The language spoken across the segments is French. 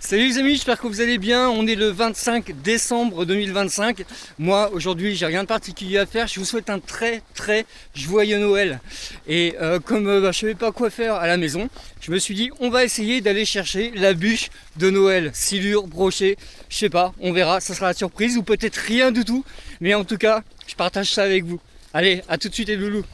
Salut les amis, j'espère que vous allez bien. On est le 25 décembre 2025. Moi aujourd'hui j'ai rien de particulier à faire. Je vous souhaite un très joyeux Noël. Et comme je savais pas quoi faire à la maison, je me suis dit on va essayer d'aller chercher la bûche de Noël. Silure, brochet, je sais pas, on verra, ça sera la surprise ou peut-être rien du tout. Mais en tout cas, je partage ça avec vous. Allez, à tout de suite les loulous.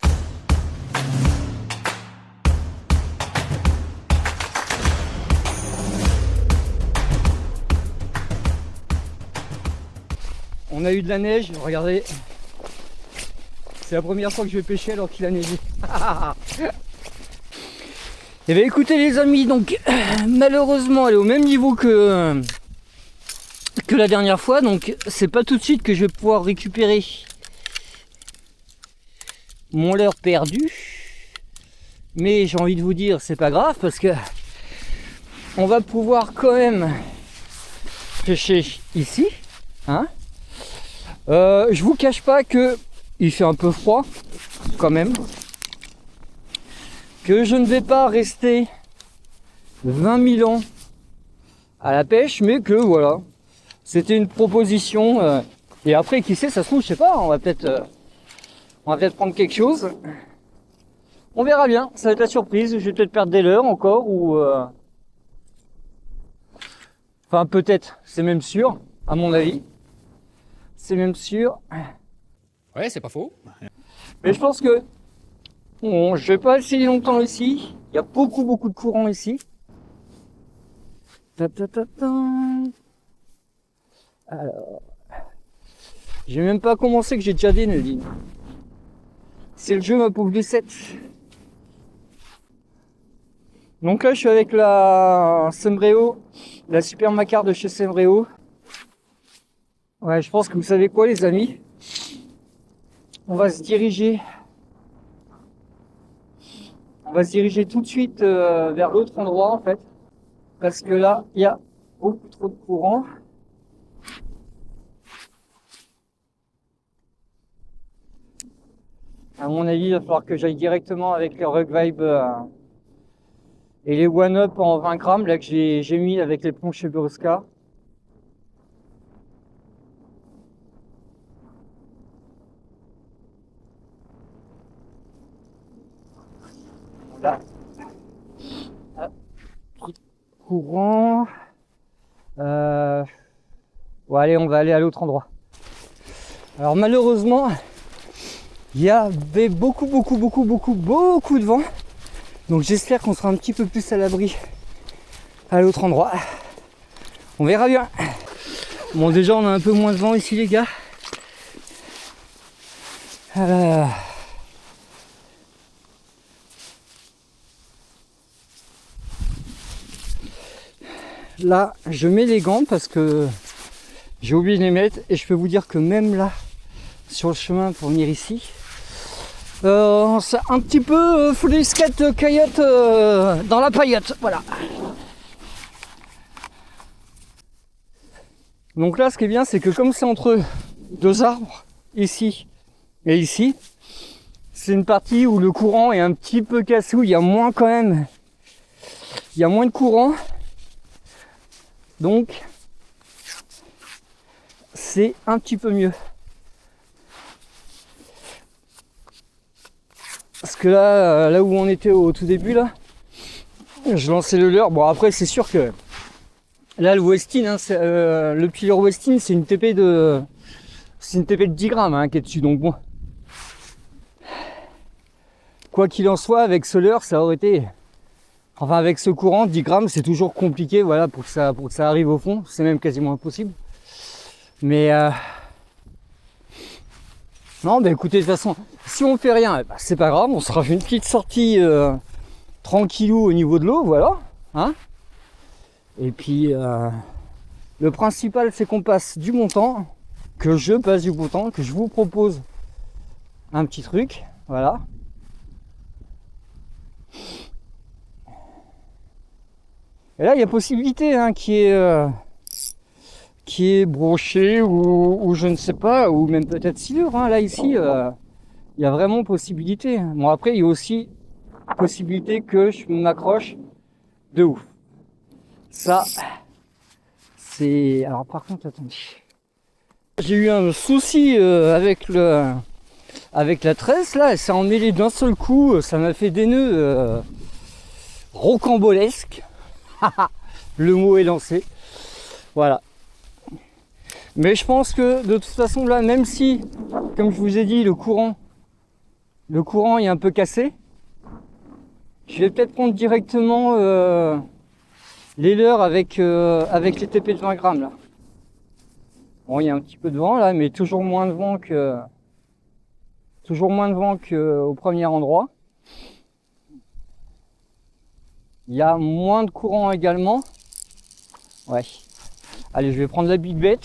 On a eu de la neige, regardez. C'est la première fois que je vais pêcher alors qu'il a neigé. Et bien écoutez les amis, donc malheureusement elle est au même niveau que la dernière fois, donc c'est pas tout de suite que je vais pouvoir récupérer mon leurre perdu. Mais j'ai envie de vous dire c'est pas grave parce que on va pouvoir quand même pêcher ici, hein. Je vous cache pas que il fait un peu froid quand même, que je ne vais pas rester 20 000 ans à la pêche, mais que voilà, c'était une proposition et après qui sait, ça se trouve, je sais pas, on va peut-être prendre quelque chose, on verra bien, ça va être la surprise. Je vais peut-être perdre des leurres encore ou enfin peut-être, c'est même sûr à mon avis. C'est même sûr. Ouais, c'est pas faux. Mais je pense que bon, je vais pas essayer longtemps ici. Il y a beaucoup de courant ici. Alors, j'ai même pas commencé que j'ai déjà des nœuds. C'est le jeu ma pauvre Lucette. Donc là je suis avec la Sembreo, la Super Macar de chez Sembreo. Ouais, je pense que vous savez quoi les amis, on va se diriger tout de suite vers l'autre endroit en fait, parce que là il y a beaucoup trop de courant. À mon avis il va falloir que j'aille directement avec les Rug Vibe et les One Up en 20 grammes là que j'ai mis avec les plombs chez Brusca. Là. Courant. Bon, allez, on va aller à l'autre endroit. Alors malheureusement, il y avait beaucoup de vent. Donc j'espère qu'on sera un petit peu plus à l'abri à l'autre endroit. On verra bien. Bon, déjà on a un peu moins de vent ici les gars. Là, je mets les gants parce que j'ai oublié de les mettre et je peux vous dire que même là, sur le chemin pour venir ici, c'est un petit peu foulisquette caillotte dans la paillotte, voilà. Donc là, ce qui est bien, c'est que comme c'est entre deux arbres, ici et ici, c'est une partie où le courant est un petit peu cassou, il y a moins quand même, il y a moins de courant. Donc, c'est un petit peu mieux. Parce que là où on était au tout début, là, je lançais le leurre. Bon, après, c'est sûr que là, le Westin, hein, le pileur Westin, c'est une TP de 10 grammes hein, qui est dessus. Donc bon, quoi qu'il en soit, avec ce leurre, ça aurait été... Enfin, avec ce courant, 10 grammes, c'est toujours compliqué, voilà, pour que ça arrive au fond. C'est même quasiment impossible. Mais non, bah écoutez, de toute façon, si on fait rien, bah, c'est pas grave, on se fera une petite sortie tranquillou au niveau de l'eau, voilà. Hein, et puis, le principal, c'est qu'on passe du bon temps, que je passe du bon temps, que je vous propose un petit truc, voilà. Et là, il y a possibilité hein, qui est broché ou je ne sais pas, ou même peut-être silure. Hein. Là, ici, il y a vraiment possibilité. Bon, après, il y a aussi possibilité que je m'accroche de ouf. Ça, c'est... Alors par contre, attendez. J'ai eu un souci avec la tresse là, elle s'est emmêlée d'un seul coup, ça m'a fait des nœuds rocambolesques. Le mot est lancé. Voilà. Mais je pense que de toute façon là, même si, comme je vous ai dit, le courant est un peu cassé, je vais peut-être prendre directement les leurres avec les TP de 20 grammes là. Bon, il y a un petit peu de vent là, mais toujours moins de vent qu'au premier endroit. Il y a moins de courant également. Ouais. Allez, je vais prendre la big bet.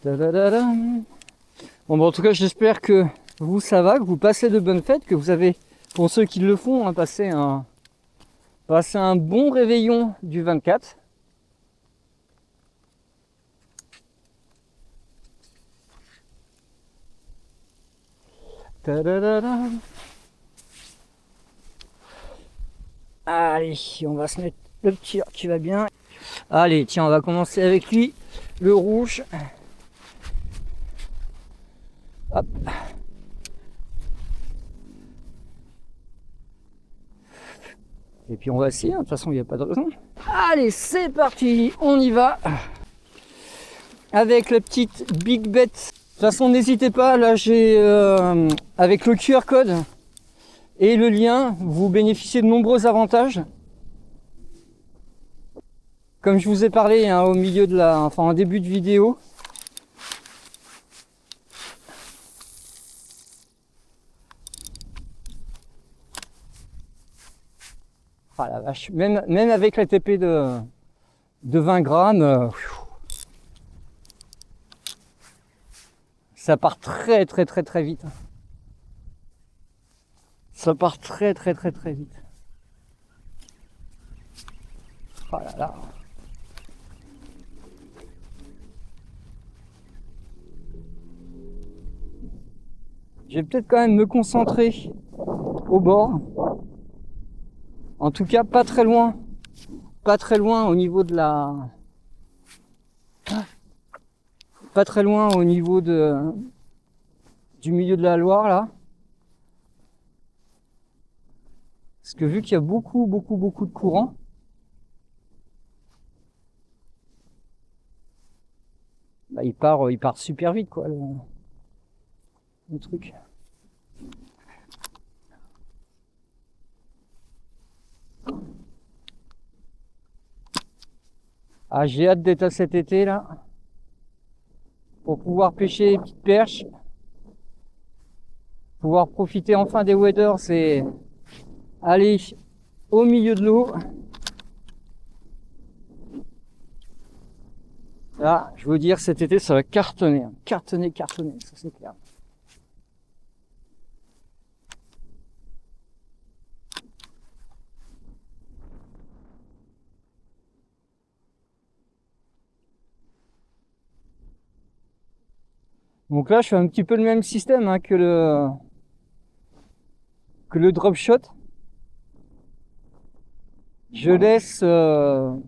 Bon, bah, en tout cas, j'espère que vous, ça va, que vous passez de bonnes fêtes, que vous avez, pour ceux qui le font, hein, passé un bon réveillon du 24. Allez, on va se mettre le petit qui va bien. Allez, tiens, on va commencer avec lui, le rouge. Hop. Et puis on va essayer, de toute façon il n'y a pas de raison. Allez, c'est parti, on y va. Avec la petite Big Bet. De toute façon, n'hésitez pas, là j'ai avec le QR code et le lien, vous bénéficiez de nombreux avantages. Comme je vous ai parlé hein, au milieu de en début de vidéo. Ah la vache, même avec la TP de 20 grammes, ça part très vite. Ça part très vite. Oh là là. Je vais peut-être quand même me concentrer au bord. En tout cas, pas très loin au niveau de pas très loin au niveau du milieu de la Loire là. Parce que vu qu'il y a beaucoup de courant, bah, il part super vite quoi le truc. Ah, j'ai hâte d'être à cet été là pour pouvoir pêcher les petites perches, pouvoir profiter enfin des waders et aller au milieu de l'eau. Là, je veux vous dire, cet été ça va cartonner, hein. cartonner, ça c'est clair. Donc là, je fais un petit peu le même système hein, que le drop shot. Je laisse le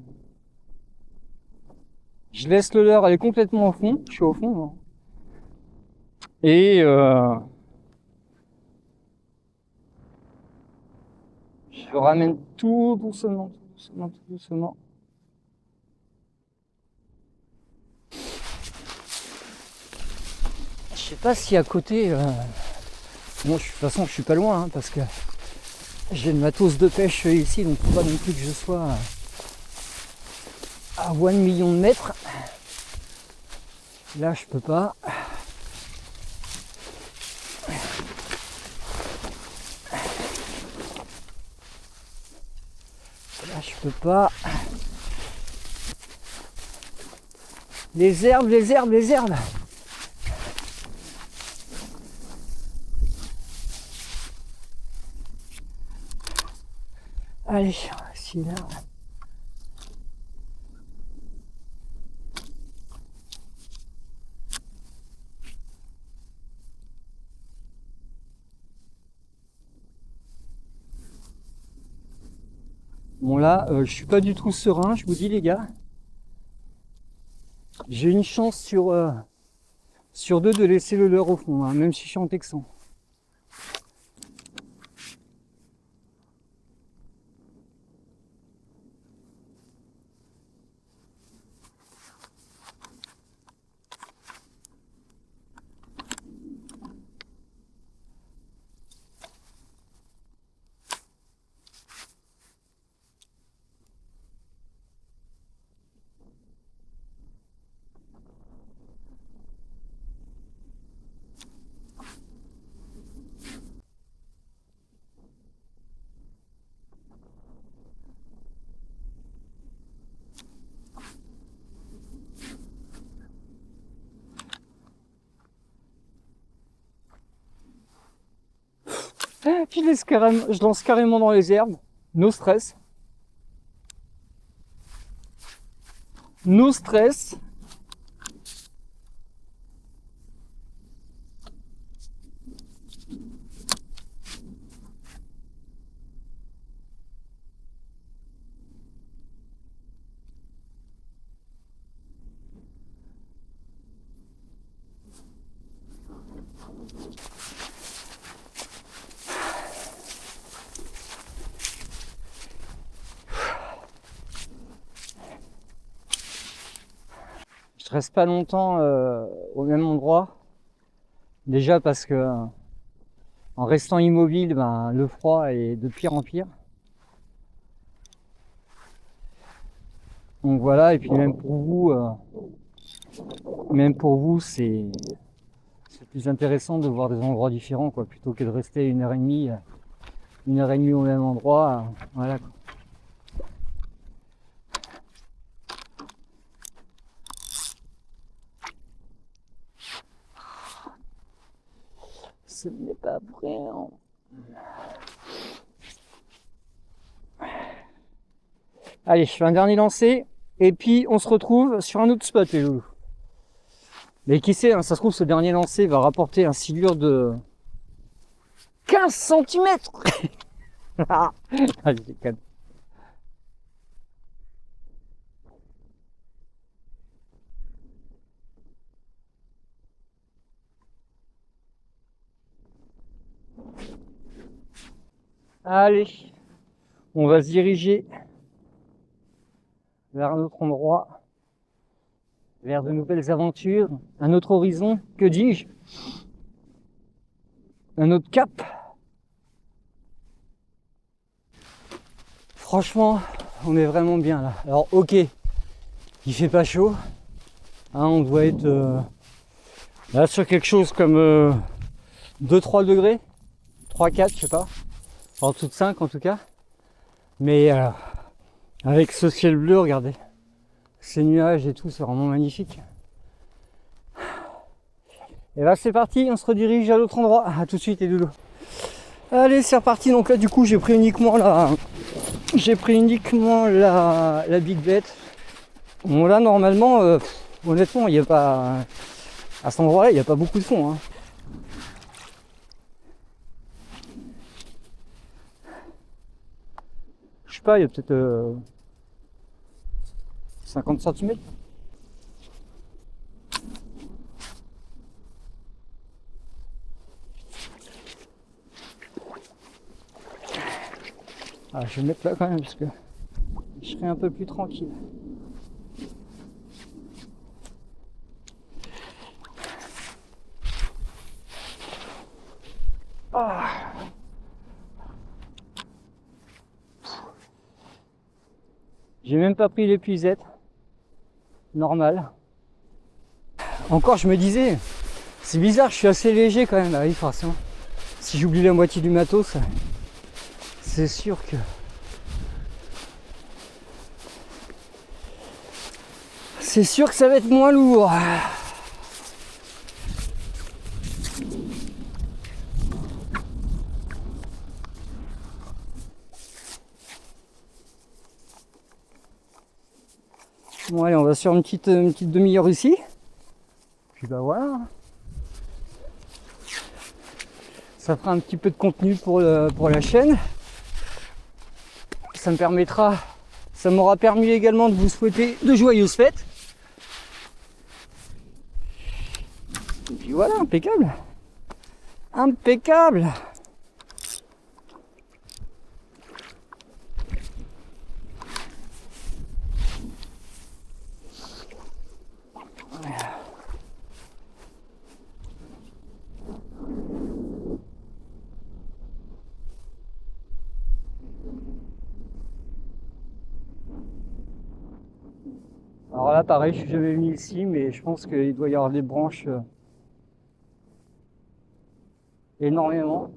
leurre aller complètement au fond. Je suis au fond. Hein. Et je ramène tout doucement. Je sais pas si à côté... Bon, de toute façon, je suis pas loin, hein, parce que j'ai le matos de pêche ici, donc faut pas non plus que je sois à 1 million de mètres. Là, je peux pas. Là, je peux pas. Les herbes. Allez, si là. Bon là, je suis pas du tout serein, je vous dis les gars. J'ai une chance sur deux de laisser le leurre au fond, hein, même si je suis en texan. Je lance carrément dans les herbes. No stress. No stress. Je reste pas longtemps au même endroit. Déjà parce que en restant immobile, ben, le froid est de pire en pire. Donc voilà, et puis même pour vous, c'est plus intéressant de voir des endroits différents, quoi, plutôt que de rester 1h30 au même endroit. Voilà, quoi. Ce n'est pas brillant. Allez, je fais un dernier lancer et puis on se retrouve sur un autre spot, les loulous. Mais qui sait, hein, ça se trouve, ce dernier lancer va rapporter un silure de 15 cm. Ah, je déconne. Allez, on va se diriger vers un autre endroit, vers de nouvelles aventures, un autre horizon, que dis-je, un autre cap. Franchement, on est vraiment bien là. Alors ok, il fait pas chaud, hein, on doit être là sur quelque chose comme 2-3 degrés, 3-4, je sais pas, en dessous de 5 en tout cas. Mais avec ce ciel bleu, regardez, ces nuages et tout, c'est vraiment magnifique. Et là c'est parti, on se redirige à l'autre endroit. À tout de suite les doudous. Allez, c'est reparti. Donc là du coup j'ai pris uniquement la big bête. Bon là normalement honnêtement il n'y a pas à cet endroit là, il n'y a pas beaucoup de fond, hein. Je sais pas, il y a peut-être 50 cm. Ah, je vais me mettre là quand même parce que je serai un peu plus tranquille. Ah. J'ai même pas pris l'épuisette. Normal. Encore, je me disais, c'est bizarre, je suis assez léger quand même. Ah oui, forcément. Si j'oublie la moitié du matos, c'est sûr que... C'est sûr que ça va être moins lourd. Bon allez, on va sur une petite demi-heure ici. Puis bah voilà. Ça fera un petit peu de contenu pour la chaîne. Ça m'aura permis également de vous souhaiter de joyeuses fêtes. Et puis voilà, impeccable. Impeccable. Alors là, pareil, je suis jamais venu ici, mais je pense qu'il doit y avoir des branches énormément.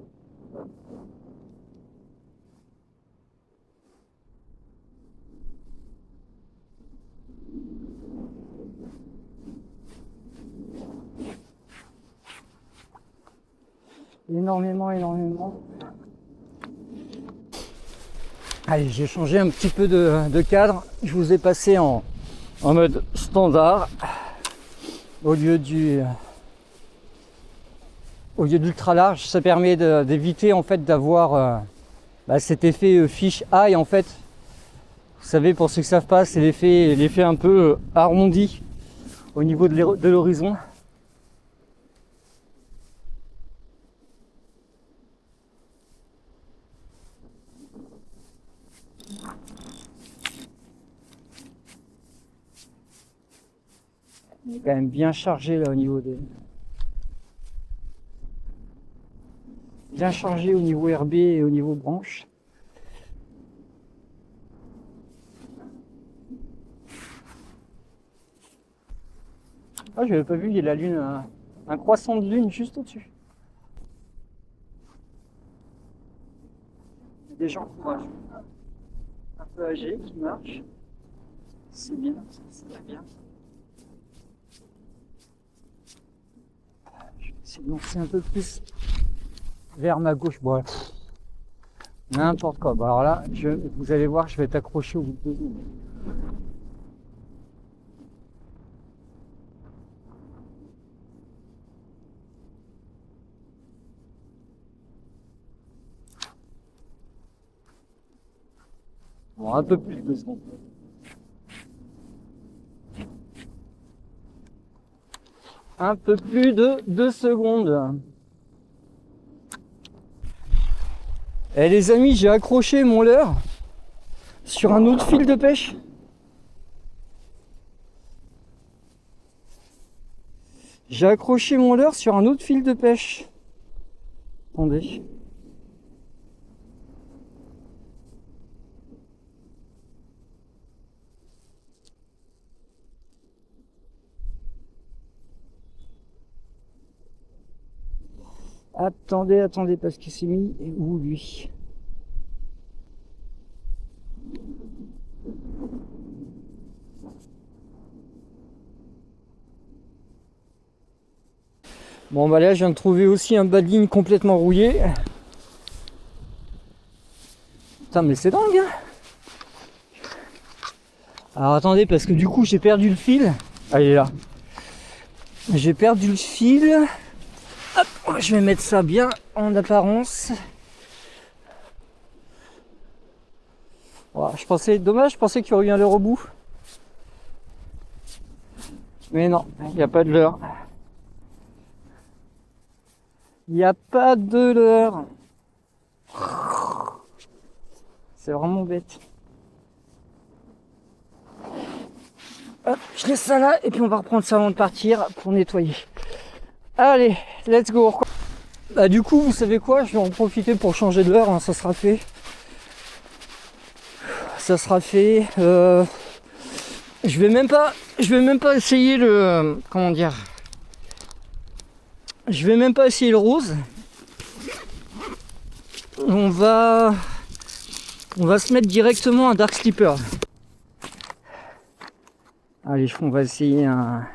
Énormément. Allez, j'ai changé un petit peu de cadre. Je vous ai passé en mode standard au lieu d'ultra large. Ça permet d'éviter en fait d'avoir cet effet fish eye en fait. Vous savez, pour ceux qui ne savent pas, c'est l'effet un peu arrondi au niveau de l'horizon. Il est quand même bien chargé là au niveau des... Bien chargé au niveau RB et au niveau branche. Ah, j'avais pas vu, il y a la lune, un croissant de lune juste au-dessus. Il y a des gens courageux, un peu âgés qui marchent. C'est bien, c'est très bien. Je vais essayer de lancer un peu plus vers ma gauche. Bon, n'importe quoi. Bon, alors là, vous allez voir, je vais être accroché au bout de 2 secondes. Bon, un peu plus de 2 secondes. Un peu plus de 2 secondes. Eh les amis, j'ai accroché mon leurre sur un autre fil de pêche. J'ai accroché mon leurre sur un autre fil de pêche. Attendez. Attendez, parce qu'il s'est mis où lui? Bon bah là je viens de trouver aussi un bas de ligne complètement rouillé. Putain mais c'est dingue hein. Alors attendez parce que du coup j'ai perdu le fil. Ah il est là. J'ai perdu le fil. Hop, je vais mettre ça bien en apparence. Voilà, je pensais qu'il y aurait eu un leurre au bout. Mais non, il n'y a pas de leurre. Il n'y a pas de leurre. C'est vraiment bête. Hop, je laisse ça là et puis on va reprendre ça avant de partir pour nettoyer. Allez, let's go. Bah du coup, vous savez quoi, je vais en profiter pour changer de leurre, hein, ça sera fait. Ça sera fait. Je vais même pas essayer le... Comment dire? Je vais même pas essayer le rose. On va se mettre directement un Dark Slipper. Allez, on va essayer un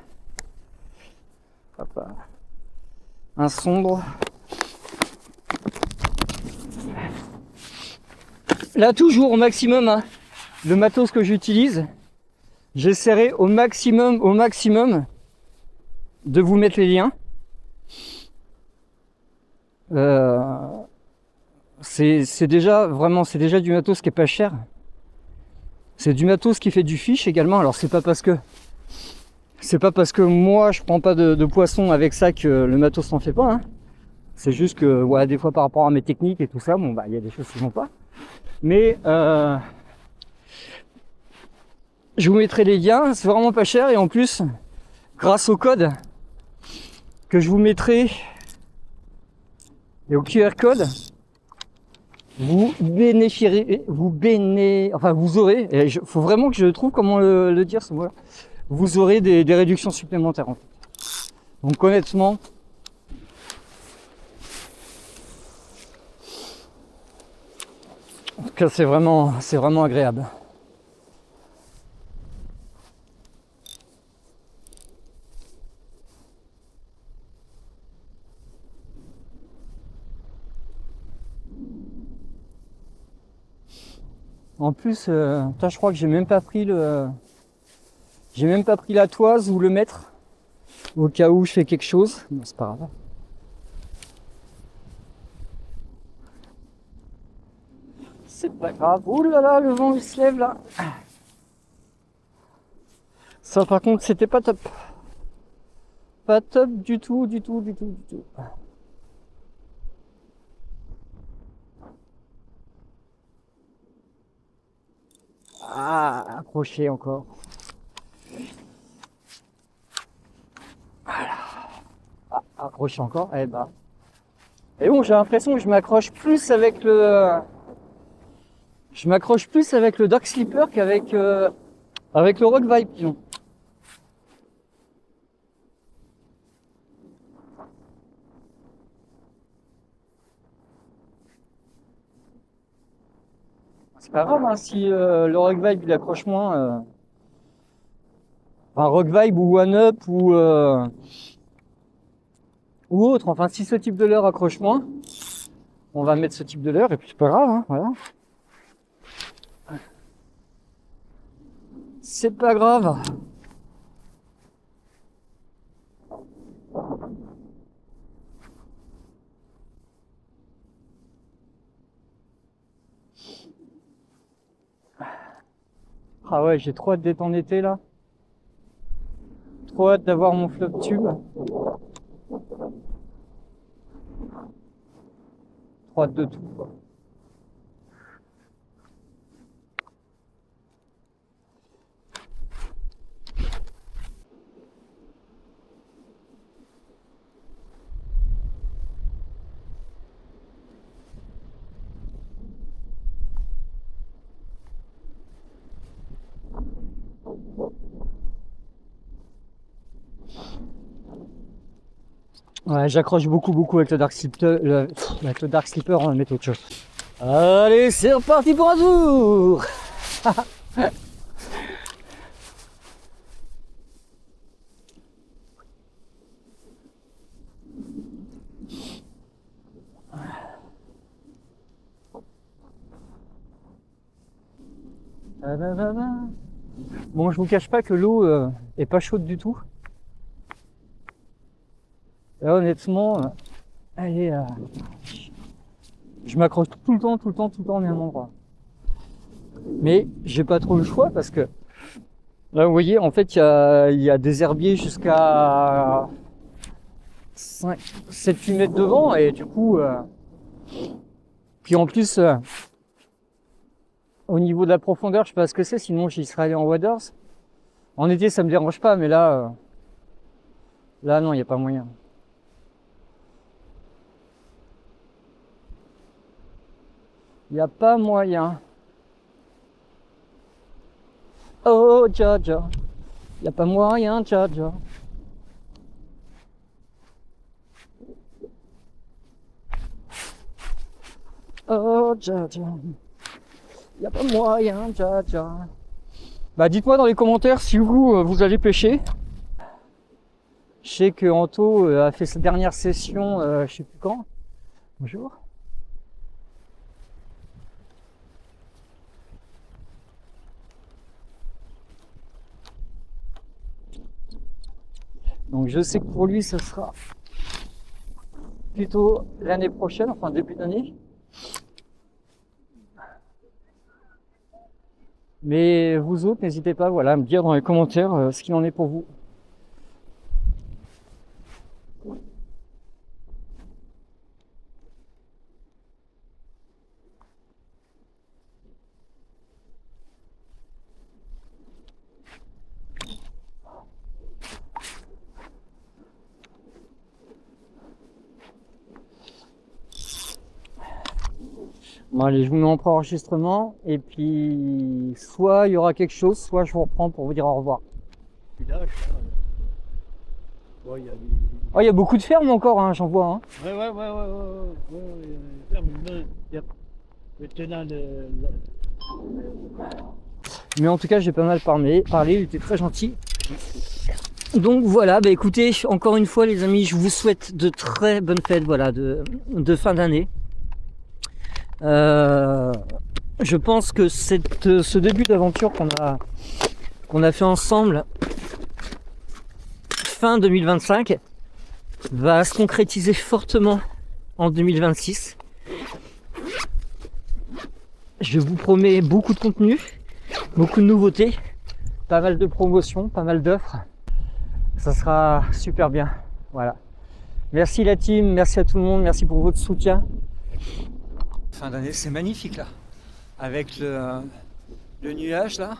sombre. Là, toujours au maximum, hein, le matos que j'utilise, j'essaierai au maximum de vous mettre les liens. C'est déjà du matos qui est pas cher. C'est du matos qui fait du fish également. Alors c'est pas parce que C'est pas parce que moi je prends pas de poisson avec ça que le matos n'en fait pas, hein. C'est juste que ouais, des fois par rapport à mes techniques et tout ça, bon bah il y a des choses qui vont pas. Mais je vous mettrai les liens, c'est vraiment pas cher et en plus, grâce au code que je vous mettrai et au QR code, vous bénéficierez, enfin vous aurez, et faut vraiment que je trouve comment le dire ce mot-là, vous aurez des réductions supplémentaires en fait. Donc honnêtement, en tout cas c'est vraiment agréable. En plus, je crois que j'ai même pas pris la toise ou le mètre au cas où je fais quelque chose. Bon, c'est pas grave. C'est pas grave. Ouh là là, le vent il se lève là. Ça par contre, c'était pas top. Pas top du tout, du tout, du tout, du tout. Ah, accroché encore. Voilà. Ah, accroché encore. Eh ben. Et bon, j'ai l'impression que je m'accroche plus avec le Dark Slipper qu'avec avec le Rock Vibe, disons. C'est pas grave hein, si le Rock Vibe il accroche moins. Enfin, Rock Vibe ou One Up ou autre. Enfin, si ce type de leurre accroche moins, on va mettre ce type de leurre et puis c'est pas grave, hein, voilà. C'est pas grave. Ah ouais, j'ai trop hâte d'être en été là. Trop hâte d'avoir mon flop tube. Trop hâte de tout, quoi. Ouais, j'accroche beaucoup avec le Dark Slipper. Avec le Dark Slipper, on va mettre autre chose. Allez, c'est reparti pour un tour. Bon, je vous cache pas que l'eau est pas chaude du tout. Et honnêtement, allez, je m'accroche tout le temps au même endroit. Mais j'ai pas trop le choix parce que là, vous voyez, en fait, il y a des herbiers jusqu'à 7-8 mètres devant et du coup, puis en plus, au niveau de la profondeur, je sais pas ce que c'est, sinon j'y serais allé en waders. En été, ça me dérange pas, mais là, là non, il n'y a pas moyen. Il n'y a pas moyen. Oh, Jaja. Il n'y a pas moyen, Jaja. Oh, Jaja. Il n'y a pas moyen, Jaja. Bah, dites-moi dans les commentaires si vous allez pêcher. Je sais que Anto a fait sa dernière session, je sais plus quand. Bonjour. Donc je sais que pour lui, ça sera plutôt l'année prochaine, enfin début d'année. Mais vous autres, n'hésitez pas, voilà, à me dire dans les commentaires ce qu'il en est pour vous. Bon, allez, je vous mets en pré-enregistrement et puis soit il y aura quelque chose, soit je vous reprends pour vous dire au revoir. Puis là, il y a des... Oh, il y a beaucoup de fermes encore, hein, j'en vois. Hein. Ouais, il y a maintenant Mais en tout cas, j'ai pas mal parlé, il était très gentil. Donc voilà, bah écoutez, encore une fois les amis, je vous souhaite de très bonnes fêtes voilà, de fin d'année. Je pense que ce début d'aventure qu'on a fait ensemble fin 2025 va se concrétiser fortement en 2026. Je vous promets beaucoup de contenu, beaucoup de nouveautés, pas mal de promotions, pas mal d'offres. Ça sera super bien. Voilà. Merci la team, merci à tout le monde, merci pour votre soutien. Fin d'année, c'est magnifique là. Avec le nuage là.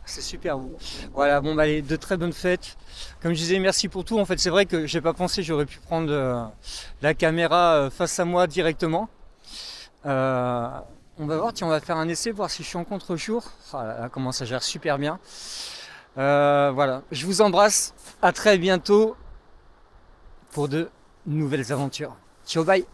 C'est super beau. Voilà, bon bah allez, de très bonnes fêtes. Comme je disais, merci pour tout. En fait, c'est vrai que j'ai pas pensé, j'aurais pu prendre la caméra face à moi directement. On va voir, tiens, on va faire un essai, voir si je suis en contre-jour. Oh là là, comment ça gère super bien. Voilà, je vous embrasse. À très bientôt pour de nouvelles aventures. Ciao, bye.